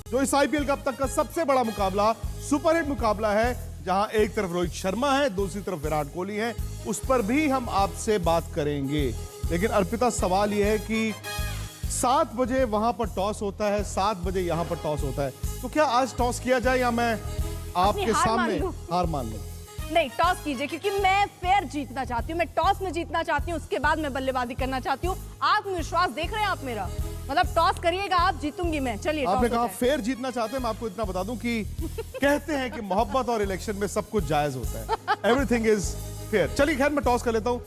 जो इस आईपीएल का अब तक का सबसे बड़ा मुकाबला, सुपरहिट मुकाबला है, जहां एक तरफ रोहित शर्मा है, दूसरी तरफ विराट कोहली है, उस पर भी हम आपसे बात करेंगे। लेकिन अर्पिता, सवाल यह है कि 7 बजे वहां पर टॉस होता है, 7 बजे यहां पर टॉस होता है, तो क्या आज टॉस किया जाए या मैं आपके सामने हार मान लूं? नहीं, टॉस कीजिए, क्योंकि मैं फेयर जीतना चाहती हूँ, मैं टॉस में जीतना चाहती हूँ, उसके बाद मैं बल्लेबाजी करना चाहती हूँ। आत्मविश्वास देख रहे हैं आप मेरा, मतलब टॉस करिएगा आप, जीतूंगी मैं। चलिए, आपने कहा फेयर जीतना चाहते हैं, मैं आपको इतना बता दूं कि कहते हैं कि मोहब्बत और इलेक्शन में सब कुछ जायज होता है, एवरीथिंग इज फेयर। चलिए खैर, मैं टॉस कर लेता हूं।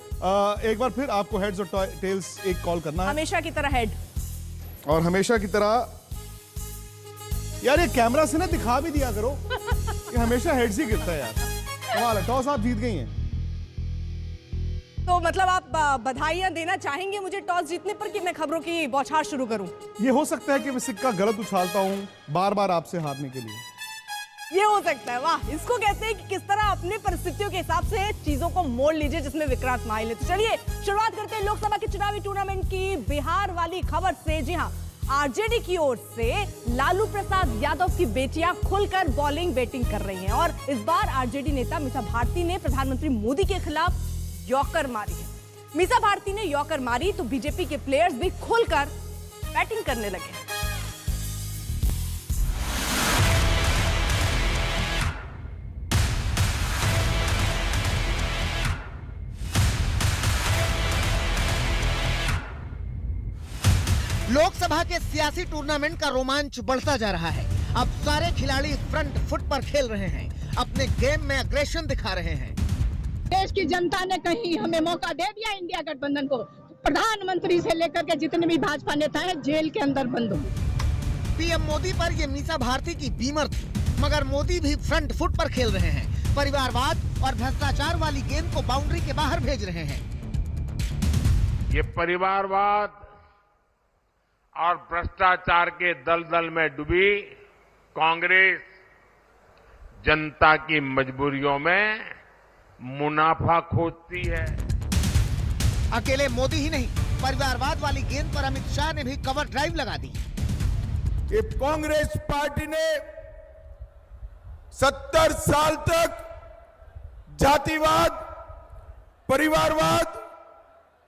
एक बार फिर आपको हेड्स और टेल्स एक कॉल करना है, हमेशा की तरह हेड। और हमेशा की तरह यार ये कैमरा से ना दिखा भी दिया करो कि हमेशा हेड्स ही गिरता है यार। कमाल है, टॉस आप जीत गई हैं। तो मतलब आप बधाइयां देना चाहेंगे मुझे टॉस जीतने पर, कि मैं खबरों की बौछार शुरू करूं? ये हो सकता है कि मैं सिक्का गलत उछालता हूं बार बार आपसे हारने के लिए। ये हो सकता है। वाह, इसको कहते हैं कि किस तरह अपनी परिस्थितियों के हिसाब से चीजों को मोड़ लीजिए, जिसमें विक्रांत माहिल है। तो चलिए शुरुआत करते हैं लोकसभा के चुनावी टूर्नामेंट की बिहार वाली खबर से। जी हाँ, आरजेडी की ओर से लालू प्रसाद यादव की बेटियां खुलकर बॉलिंग बैटिंग कर रही हैं, और इस बार आरजेडी नेता मीसा भारती ने प्रधानमंत्री मोदी के खिलाफ यॉर्कर मारी है। मीसा भारती ने यॉर्कर मारी तो बीजेपी के प्लेयर्स भी खुलकर बैटिंग करने लगे। लोकसभा के सियासी टूर्नामेंट का रोमांच बढ़ता जा रहा है। अब सारे खिलाड़ी फ्रंट फुट पर खेल रहे हैं, अपने गेम में अग्रेशन दिखा रहे हैं। देश की जनता ने कहीं हमें मौका दे दिया, इंडिया गठबंधन को। प्रधानमंत्री से लेकर के जितने भी भाजपा नेता हैं जेल के अंदर बंद हो। पीएम मोदी पर ये मीसा भारती की बीमर थी, मगर मोदी भी फ्रंट फुट पर खेल रहे हैं। परिवारवाद और भ्रष्टाचार वाली गेंद को बाउंड्री के बाहर भेज रहे हैं। ये परिवारवाद और भ्रष्टाचार के दलदल में डूबी कांग्रेस जनता की मजबूरियों में मुनाफा खोजती है। अकेले मोदी ही नहीं, परिवारवाद वाली गेंद पर अमित शाह ने भी कवर ड्राइव लगा दी। ये कांग्रेस पार्टी ने 70 साल तक जातिवाद, परिवारवाद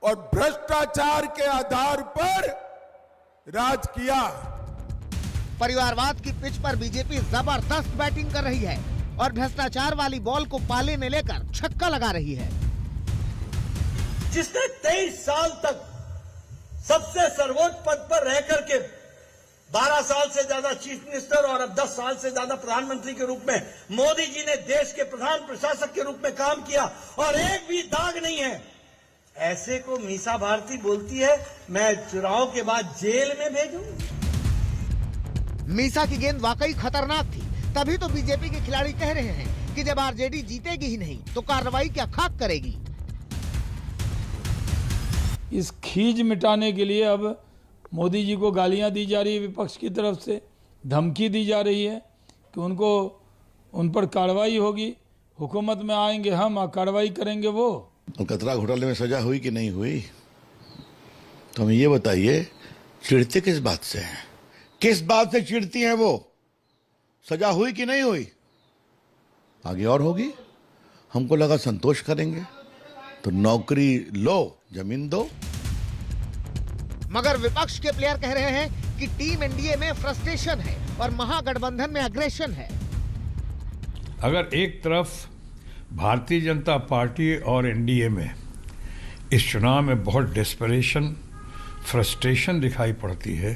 और भ्रष्टाचार के आधार पर राज किया। परिवारवाद की पिच पर बीजेपी जबरदस्त बैटिंग कर रही है और भ्रष्टाचार वाली बॉल को पाले में लेकर छक्का लगा रही है। जिसने 23 साल तक सबसे सर्वोच्च पद पर रह करके 12 साल से ज्यादा चीफ मिनिस्टर और अब 10 साल से ज्यादा प्रधानमंत्री के रूप में मोदी जी ने देश के प्रधान प्रशासक के रूप में काम किया और एक भी दाग नहीं है, ऐसे को मीसा भारती बोलती है मैं चुनाव के बाद जेल में भेजूं। मीसा की गेंद वाकई खतरनाक थी, तभी तो बीजेपी के खिलाड़ी कह रहे हैं कि जब आरजेडी जीतेगी ही नहीं तो कार्रवाई क्या खाक करेगी। इस खींच मिटाने के लिए अब मोदी जी को गालियां दी जा रही है, विपक्ष की तरफ से धमकी दी जा रही है कि उन पर कार्रवाई होगी, हुकूमत में आएंगे हम, कार्रवाई करेंगे वो। कतरा घोटाले में सजा हुई कि नहीं हुई, तो हमें ये बताइए, चिढ़ते किस बात से हैं? किस बात से चिढ़ती हैं वो? सजा हुई कि नहीं हुई? आगे और होगी। हमको लगा संतोष करेंगे, तो नौकरी लो, जमीन दो। मगर विपक्ष के प्लेयर कह रहे हैं कि टीम एनडीए में फ्रस्ट्रेशन है और महागठबंधन में अग्रेशन है। अगर एक तरफ भारतीय जनता पार्टी और एनडीए में इस चुनाव में बहुत डेस्परेशन, फ्रस्ट्रेशन दिखाई पड़ती है,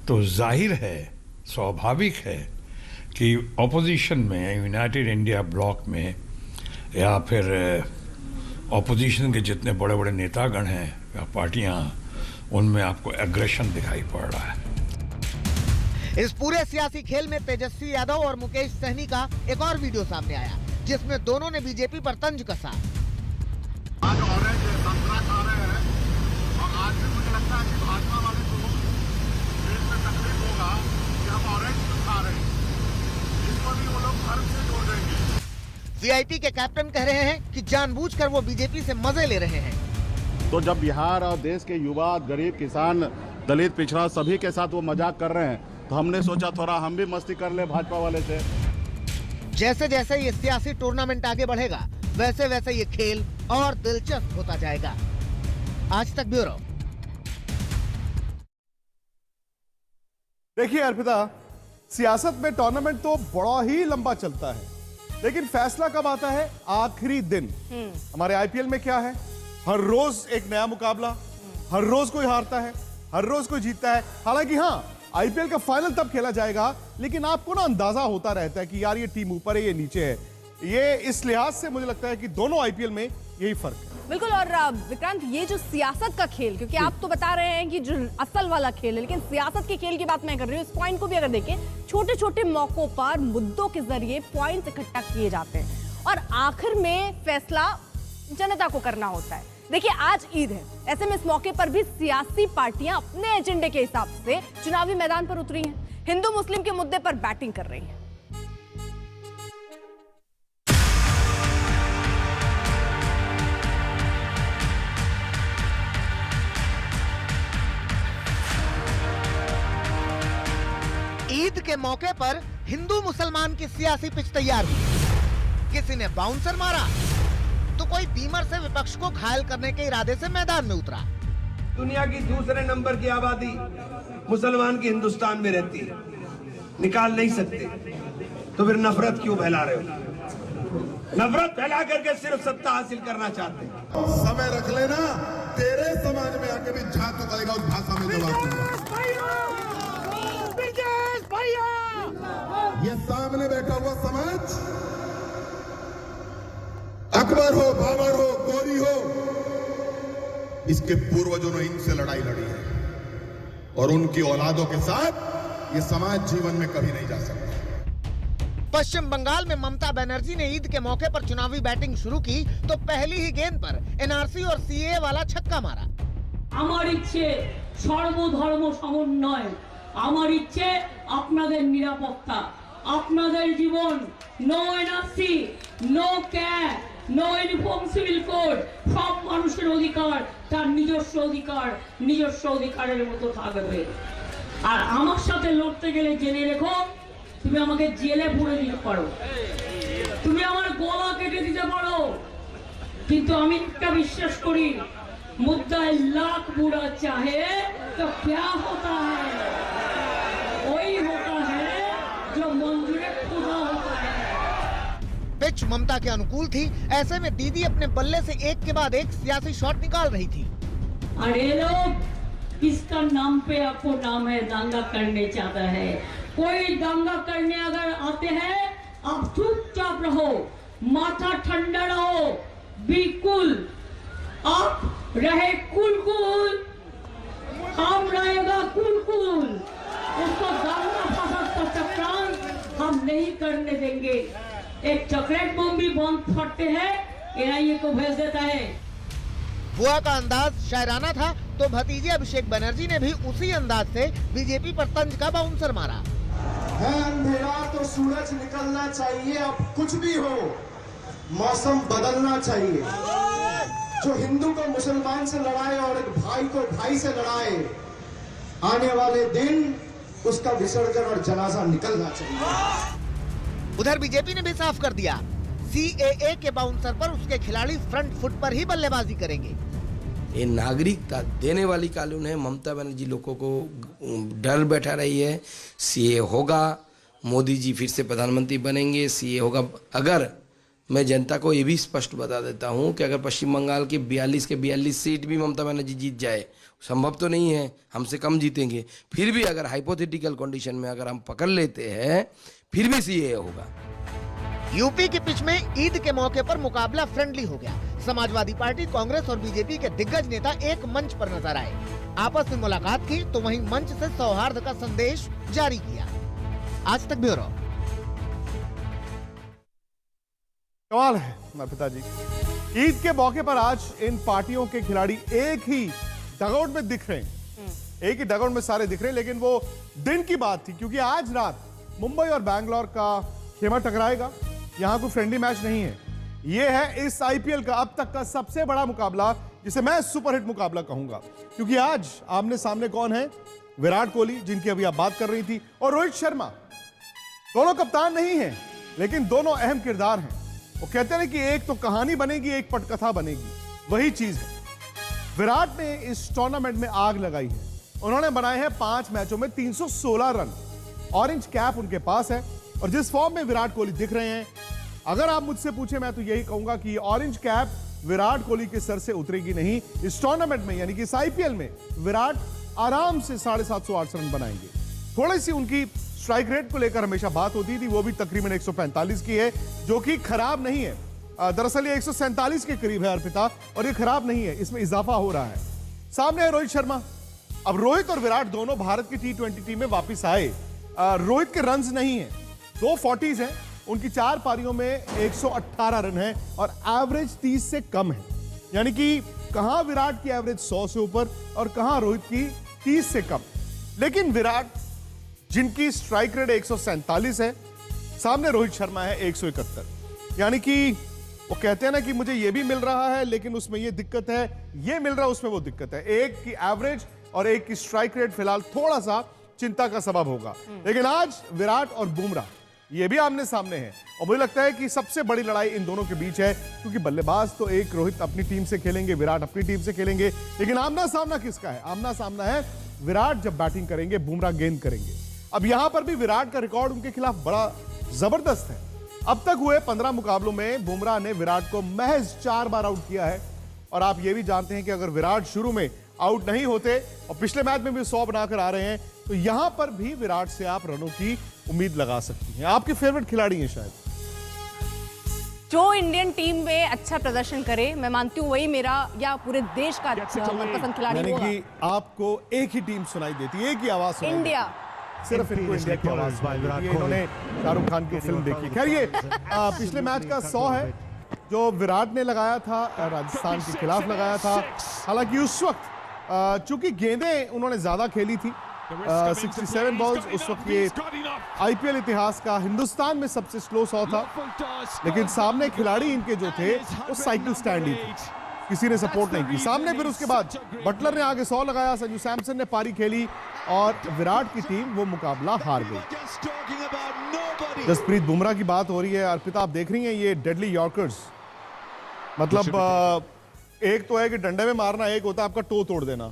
तो जाहिर है, स्वाभाविक है कि ऑपोजिशन में, यूनाइटेड इंडिया ब्लॉक में या फिर ऑपोजिशन के जितने बड़े बड़े नेतागण हैं या पार्टियां, उनमें आपको एग्रेशन दिखाई पड़ रहा है। इस पूरे सियासी खेल में तेजस्वी यादव और मुकेश सहनी का एक और वीडियो सामने आया, जिसमें दोनों ने बीजेपी पर तंज कसा। आज ऑरेंज संतरा खा रहे हैं और आज भी मुझे लगता है कि भाजपा वाले को पेट में तकलीफ होगा कि हम ऑरेंज खा रहे हैं, इसको भी वो लोग घर से जोड़ देंगे। वीआईपी के कैप्टन कह रहे हैं कि जानबूझकर वो बीजेपी से मजे ले रहे हैं। तो जब बिहार और देश के युवा, गरीब, किसान, दलित, पिछड़ा सभी के साथ वो मजाक कर रहे हैं, तो हमने सोचा थोड़ा हम भी मस्ती कर ले भाजपा वाले से। जैसे जैसे ये सियासी टूर्नामेंट आगे बढ़ेगा वैसे वैसे ये खेल और दिलचस्प होता जाएगा। आज तक ब्यूरो। देखिए अर्पिता, सियासत में टूर्नामेंट तो बड़ा ही लंबा चलता है, लेकिन फैसला कब आता है? आखिरी दिन। हमारे आईपीएल में क्या है? हर रोज एक नया मुकाबला, हर रोज कोई हारता है, हर रोज कोई जीतता है। हालांकि हाँ, आईपीएल का फाइनल तब खेला जाएगा, लेकिन आपको ना अंदाजा होता रहता है कि यार ये टीम ऊपर है, ये नीचे है। ये इस लिहाज से मुझे लगता है कि दोनों आईपीएल में यही फर्क है। बिल्कुल। और विक्रांत, ये जो सियासत का खेल, क्योंकि आप तो बता रहे हैं कि जो असल वाला खेल है, लेकिन सियासत के खेल की बात मैं कर रही हूँ। इस पॉइंट को भी अगर देखें, छोटे छोटे मौकों पर मुद्दों के जरिए पॉइंट इकट्ठा किए जाते हैं और आखिर में फैसला जनता को करना होता है। देखिए, आज ईद है, ऐसे में इस मौके पर भी सियासी पार्टियां अपने एजेंडे के हिसाब से चुनावी मैदान पर उतरी हैं। हिंदू मुस्लिम के मुद्दे पर बैटिंग कर रही हैं। ईद के मौके पर हिंदू मुसलमान की सियासी पिच तैयार हुई। किसी ने बाउंसर मारा तो कोई बीमर से विपक्ष को घायल करने के इरादे से मैदान में उतरा। दुनिया की दूसरे नंबर की आबादी मुसलमान की हिंदुस्तान में रहती है, निकाल नहीं सकते, तो फिर नफरत क्यों फैला रहे हो? नफरत फैला करके सिर्फ सत्ता हासिल करना चाहते हैं। समय रख लेना, तेरे समाज में आके भी जहां तक आएगा उस भाषा में जवाब दूंगा। ये सामने बैठा हुआ समाज, अकबर हो, बाबर हो, गौरी हो, इसके पूर्वजों ने इनसे लड़ाई लड़ी है और उनकी औलादों के साथ ये समाज जीवन में कभी नहीं जा सकता। पश्चिम बंगाल में ममता बनर्जी ने ईद के मौके पर चुनावी बैटिंग शुरू की तो पहली ही गेंद पर एनआरसी और सीए वाला छक्का मारा। আমার ইচ্ছে সর্বধর্ম সমন্বয়, আমার ইচ্ছে আপনাদের নিরাপত্তা, আপনাদের জীবন, no NRC, no CAB, no uniform civil code, সব মানুষের অধিকার তার নিজস্ব অধিকার, নিজস্ব অধিকারের মতো থাকবে। আর আমার সাথে লড়তে গেলে জেনে রেখো, তুমি আমাকে জেলে পুরে দিতে পারো, তুমি আমার গলা কেটে দিতে পারো, কিন্তু আমি একটা বিশ্বাস করি, मुद्दा लाख बुरा चाहे तो क्या होता है, वही होता है जो मंजूर खुदा होता है। पिच ममता के अनुकूल थी, ऐसे में दीदी अपने बल्ले से एक के बाद एक सियासी शॉट निकाल रही थी। अरे लोग, किसका नाम पे आपको नाम है दंगा करने चाहता है? कोई दंगा करने अगर आते हैं, आप चुपचाप रहो, माथा ठंडा रहो, बिल्कुल आप रहे कुल, हम रहेगा कुल। उसको दांगा फसाद का चक्रांत हम नहीं करने देंगे। एक चॉकलेट बम भी बम फटते हैं, एनआईए को भेज देता है। बुआ का अंदाज शायराना था तो भतीजे अभिषेक बनर्जी ने भी उसी अंदाज से बीजेपी पर तंज का बाउंसर मारा। है अंधेरा तो सूरज निकलना चाहिए, अब कुछ भी हो मौसम बदलना चाहिए। जो हिंदू को मुसलमान से लड़ाए और एक भाई को भाई से लड़ाए, आने वाले दिन उसका विसर्जन और जनाजा निकलना चाहिए। उधर बीजेपी ने भी साफ कर दिया, सीएए के बाउंसर पर उसके खिलाड़ी फ्रंट फुट पर ही बल्लेबाजी करेंगे। ये नागरिकता देने वाली कानून है। ममता बनर्जी लोगों को डर बैठा रही है, सीए होगा, मोदी जी फिर से प्रधानमंत्री बनेंगे, सीए होगा। अगर मैं जनता को ये भी स्पष्ट बता देता हूँ कि अगर पश्चिम बंगाल के 42 के 42 सीट भी ममता बनर्जी जीत जाए, संभव तो नहीं है, हमसे कम जीतेंगे, फिर भी अगर हाइपोथेटिकल कंडीशन में अगर हम पकड़ लेते हैं, फिर भी सीए होगा। यूपी की पिच में ईद के मौके पर मुकाबला फ्रेंडली हो गया। समाजवादी पार्टी, कांग्रेस और बीजेपी के दिग्गज नेता एक मंच पर नजर आए। आपस में मुलाकात की तो वहीं मंच से सौहार्द का संदेश जारी किया। आज तक ब्यूरो। कमाल है पिताजी, ईद के मौके पर आज इन पार्टियों के खिलाड़ी एक ही डगआउट में दिख रहे हैं, एक ही डगआउट में सारे दिख रहे हैं। लेकिन वो दिन की बात थी, क्योंकि आज रात मुंबई और बैंगलोर का खेमा टकराएगा। यहां कोई फ्रेंडली मैच नहीं है, ये है इस आईपीएल का अब तक का सबसे बड़ा मुकाबला, जिसे मैं सुपरहिट मुकाबला कहूंगा। क्योंकि आज आमने सामने कौन है? विराट कोहली जिनकी अभी आप बात कर रही थी, और रोहित शर्मा। दोनों कप्तान नहीं हैं, लेकिन दोनों अहम किरदार हैं। वो कहते हैं कि एक तो कहानी बनेगी, एक पटकथा बनेगी, वही चीज है। विराट ने इस टूर्नामेंट में आग लगाई है। उन्होंने बनाए हैं 5 मैचों में 316 रन। ऑरेंज कैप उनके पास है, और जिस फॉर्म में विराट कोहली दिख रहे हैं, अगर आप मुझसे पूछे मैं तो यही कहूंगा कि ऑरेंज कैप विराट कोहली के सर से उतरेगी नहीं। इस टूर्नामेंट में यानी कि इस आईपीएल में विराट आराम से 750-800 रन बनाएंगे। थोड़ी सी उनकी स्ट्राइक रेट को लेकर हमेशा बात होती थी, वो भी तकरीबन 145 की है, जो कि खराब नहीं है। दरअसल ये 147 के करीब है अर्पिता, और ये खराब नहीं है, इसमें इजाफा हो रहा है। सामने है रोहित शर्मा। अब रोहित और विराट दोनों भारत की T20 टीम में वापस आए। रोहित के रन्स नहीं है, 2 40s हैं, उनकी 4 पारियों में 118 रन है, और एवरेज 30 से कम है। यानी कि कहां विराट की एवरेज 100 से ऊपर और कहां रोहित की 30 से कम। लेकिन विराट जिनकी स्ट्राइक रेट 147 है, सामने रोहित शर्मा है 171। यानी कि वो कहते हैं ना कि मुझे ये भी मिल रहा है लेकिन उसमें ये दिक्कत है, ये मिल रहा है उसमें वो दिक्कत है। एक की एवरेज और एक की स्ट्राइक रेट फिलहाल थोड़ा सा चिंता का सबब होगा। लेकिन आज विराट और बुमराह ये भी आमने सामने हैं, और मुझे लगता है कि सबसे बड़ी लड़ाई इन दोनों के बीच है, क्योंकि बल्लेबाज तो एक रोहित अपनी टीम से खेलेंगे, विराट अपनी टीम से खेलेंगे, लेकिन आमना सामना किसका है? आमना सामना है विराट जब बैटिंग करेंगे, बुमराह गेंद करेंगे। अब यहां पर भी विराट का रिकॉर्ड उनके खिलाफ बड़ा जबरदस्त है। अब तक हुए 15 मुकाबलों में बुमराह ने विराट को महज 4 बार आउट किया है, और आप ये भी जानते हैं कि अगर विराट शुरू में आउट नहीं होते और पिछले मैच में भी 100 बनाकर आ रहे हैं, तो यहां पर भी विराट से आप रनों की उम्मीद लगा सकती हैं। आपके फेवरेट खिलाड़ी हैं शायद। जो इंडियन टीम में अच्छा प्रदर्शन करे, मैं मानती हूं वही मेरा या पूरे देश का मनपसंद खिलाड़ी होगा। यानी कि आपको एक ही टीम सुनाई देती है, एक ही आवाज सुनाई इंडिया। सिर्फ इनको इंडिया की आवाज सुनाई देती है। इन्होंने शाहरुख खान की फिल्म देखी। खैर ये पिछले मैच का 100 है जो विराट ने लगाया था, राजस्थान के खिलाफ लगाया था। हालांकि उस वक्त चूंकि गेंदें उन्होंने ज्यादा खेली थी, 67 बॉल्स, उस वक्त ये आईपीएल इतिहास का हिंदुस्तान में सबसे स्लो 100 था। लेकिन सामने खिलाड़ी इनके जो थे वो साइकिल स्टैंड ही थे, किसी ने सपोर्ट नहीं की सामने। फिर उसके बाद बटलर ने आगे 100 लगाया, संजू सैमसन ने पारी खेली, और विराट की टीम वो मुकाबला हार गई। जसप्रीत बुमराह की बात हो रही है, अर्पिता आप देख रही हैं ये डेडली यॉर्कर्स, मतलब एक तो है कि डंडे में मारना, एक होता है आपका टो तोड़ देना।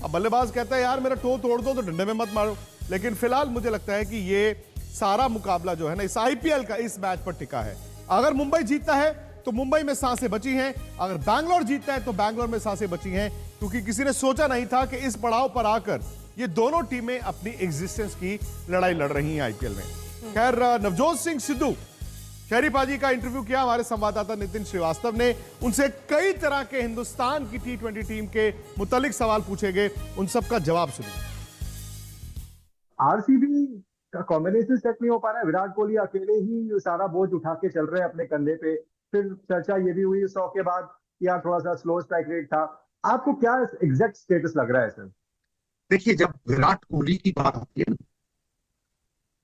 अब बल्लेबाज कहता है यार मेरा टो तोड़ दो तो डंडे में मत मारो। लेकिन फिलहाल मुझे लगता है कि ये सारा मुकाबला जो है ना इस आईपीएल का इस मैच पर टिका है। अगर मुंबई जीतता है तो मुंबई में सांसें बची हैं, अगर बैंगलोर जीतता है तो बैंगलोर में सांसें बची हैं, क्योंकि किसी ने सोचा नहीं था कि इस पड़ाव पर आकर ये दोनों टीमें अपनी एग्जिस्टेंस की लड़ाई लड़ रही हैं आईपीएल में। खैर नवजोत सिंह सिद्धू, शहरी पाजी का इंटरव्यू किया हमारे संवाददाता नितिन श्रीवास्तव ने। उनसे कई तरह के हिंदुस्तान की T20 टीम के मुतालिक सवाल पूछे गए, उन सब का जवाब सुनिए। आरसीबी का कॉम्बिनेशन सेट नहीं हो पा रहा है, विराट कोहली अकेले ही सारा बोझ उठा के चल रहे हैं अपने कंधे पे। फिर चर्चा ये भी हुई 100 के बाद कि यार थोड़ा सा स्लो स्ट्राइक रेट था। आपको क्या एग्जैक्ट स्टेटस लग रहा है सर? देखिए, जब विराट कोहली की बात आती है ना,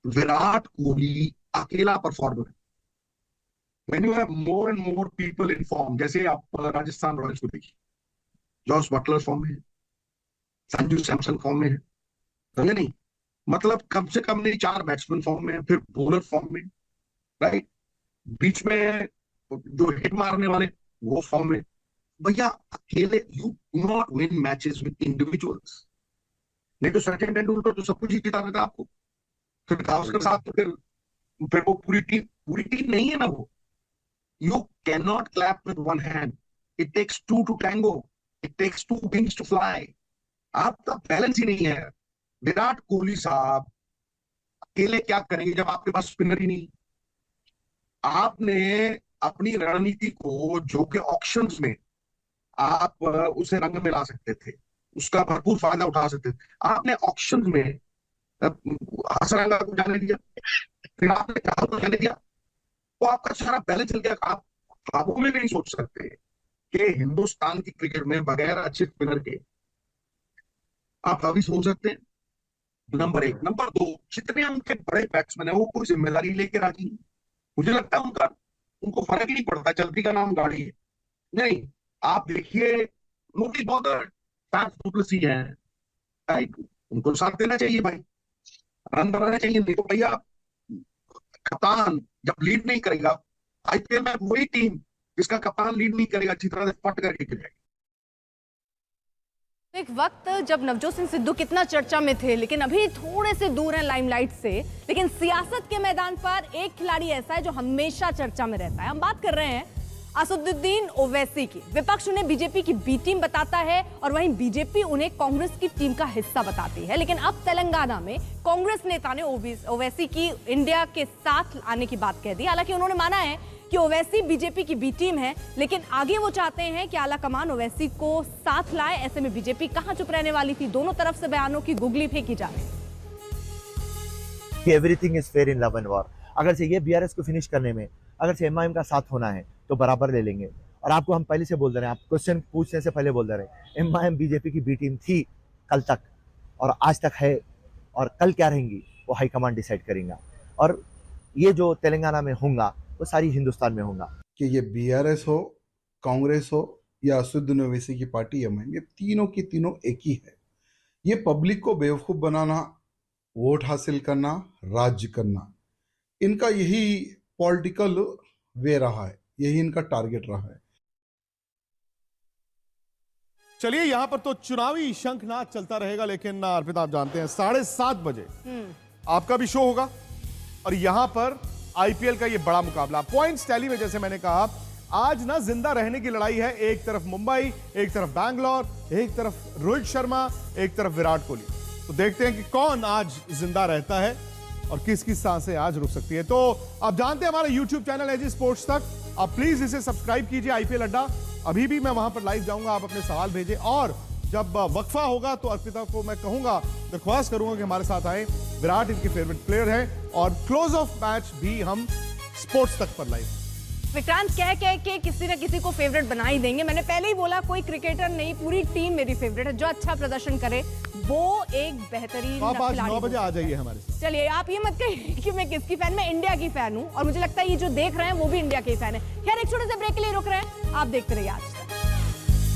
विराट कोहली अकेला परफॉर्मर है। When you have more and more people in form, जैसे आप राजस्थान रॉयल्स को देखिए, जॉस बटलर फॉर्म में है, संजू सैमसन फॉर्म में है, समझे नहीं? मतलब कम से कम नहीं 4 बैट्समैन फॉर्म में है, फिर बॉलर फॉर्म में, राइट? बीच में जो हिट मारने वाले वो फॉर्म में। भैया अकेले you do not win matches with individuals. नहीं तो सचिन तेंदुलकर तो सब कुछ ही जिता देता आपको, फिर गावस्कर साथ तो फिर वो पूरी टीम नहीं है ना वो। You cannot clap with one hand. It takes 2 to tango. It takes 2 wings to fly. आपका बैलेंस ही नहीं है। विराट कोहली साहब अकेले क्या करेंगे जब आपके पास स्पिनर ही नहीं? आपने अपनी रणनीति को, जो कि ऑक्शंस में आप उसे रंग में ला सकते थे, उसका भरपूर फायदा उठा सकते थे, आपने ऑक्शंस में हसरंगा को जाने दिया, फिर आपने चाहल को जाने दिया, तो आपका सारा बैलेंस चल गया। आप ख्वाबों में नहीं सोच सकते कि हिंदुस्तान की क्रिकेट में बगैर अच्छे स्पिनर के आप अभी सोच सकते हैं? नंबर 1। नंबर 2, जितने उनके बड़े बैट्समैन है वो कोई जिम्मेदारी लेके राजी नहीं। मुझे लगता है उनको फर्क नहीं पड़ता, चलती का नाम गाड़ी है। नहीं, आप देखिए नोटिस बॉदर फैफ डुप्लेसी है, उनको साथ देना चाहिए भाई, रन बनाना चाहिए। नहीं तो भैया कप्तान जब लीड नहीं करेगा, आईपीएल में वही टीम जिसका कप्तान लीड नहीं करेगा अच्छी तरह से पट करके गिर जाएगी। एक वक्त जब नवजोत सिंह सिद्धू कितना चर्चा में थे, लेकिन अभी थोड़े से दूर हैं लाइमलाइट से। लेकिन सियासत के मैदान पर एक खिलाड़ी ऐसा है जो हमेशा चर्चा में रहता है। हम बात कर रहे हैं असदुद्दीन ओवैसी की। विपक्ष उन्हें बीजेपी की बी टीम बताता है और वहीं बीजेपी उन्हें कांग्रेस की टीम का हिस्सा बताती है। लेकिन अब तेलंगाना में कांग्रेस नेता ने ओवैसी की इंडिया के साथ आने की बात कह दी। हालांकि उन्होंने माना है कि ओवैसी बीजेपी की बी टीम है, लेकिन आगे वो चाहते हैं कि आला कमान ओवैसी को साथ लाए। ऐसे में बीजेपी कहां चुप रहने वाली थी। दोनों तरफ से बयानों की गुगली फेंकी जा रही है। Everything is fair in love and war. अगर से ये बीआरएस को फिनिश करने में अगर से एमआईएम का साथ होना है तो बराबर ले लेंगे। और आपको हम पहले से बोल दे रहे हैं, आप क्वेश्चन पूछने से पहले बोल दे रहे हैं, एमआईएम बीजेपी की बी टीम थी कल तक और आज तक है, और कल क्या रहेंगी वो हाईकमांड डिसाइड करेगा। और ये जो तेलंगाना में होगा वो सारी हिंदुस्तान में होगा। कि ये बीआरएस हो, कांग्रेस हो या असदुद्दीन ओवैसी की पार्टी एमआईएम, ये तीनों की तीनों एक ही है। ये पब्लिक को बेवकूफ बनाना, वोट हासिल करना, राज्य करना, इनका यही पॉलिटिकल वे रहा है, यही इनका टारगेट रहा है। चलिए, यहां पर तो चुनावी शंखनाद चलता रहेगा, लेकिन अर्पिता आप जानते हैं 7:30 बजे आपका भी शो होगा और यहां पर आईपीएल का ये बड़ा मुकाबला पॉइंट्स टैली में, जैसे मैंने कहा, आज ना जिंदा रहने की लड़ाई है। एक तरफ मुंबई, एक तरफ बैंगलोर, एक तरफ रोहित शर्मा, एक तरफ विराट कोहली। तो देखते हैं कि कौन आज जिंदा रहता है और किसकी सांसें आज रुक सकती है। तो आप जानते हैं हमारा यूट्यूब चैनल एजी स्पोर्ट्स तक, आप प्लीज इसे सब्सक्राइब कीजिए। आईपीएल अड्डा अभी भी मैं वहां पर लाइव जाऊंगा, आप अपने सवाल भेजें। और जब वक्फा होगा तो अर्पिता को मैं कहूंगा, दरख्वास्त करूंगा कि हमारे साथ आए। विराट इनके फेवरेट प्लेयर हैं और क्लोज ऑफ मैच भी हम स्पोर्ट्स तक पर लाइव। विक्रांत कह के किसी न किसी को फेवरेट बना ही देंगे। मैंने पहले ही बोला, कोई क्रिकेटर नहीं, पूरी टीम मेरी फेवरेट है। जो अच्छा प्रदर्शन करे वो एक बेहतरीन आप आज खिलाड़ी 9 बजे आ जाइए हमारे साथ। चलिए, आप ये मत कहिए कि मैं किसकी फैन, मैं इंडिया की फैन हूं और मुझे लगता है ये जो देख रहे हैं वो भी इंडिया के फैन है। खैर, एक छोटे से ब्रेक के लिए रुक रहे हैं, आप देखते रहिए आज तक।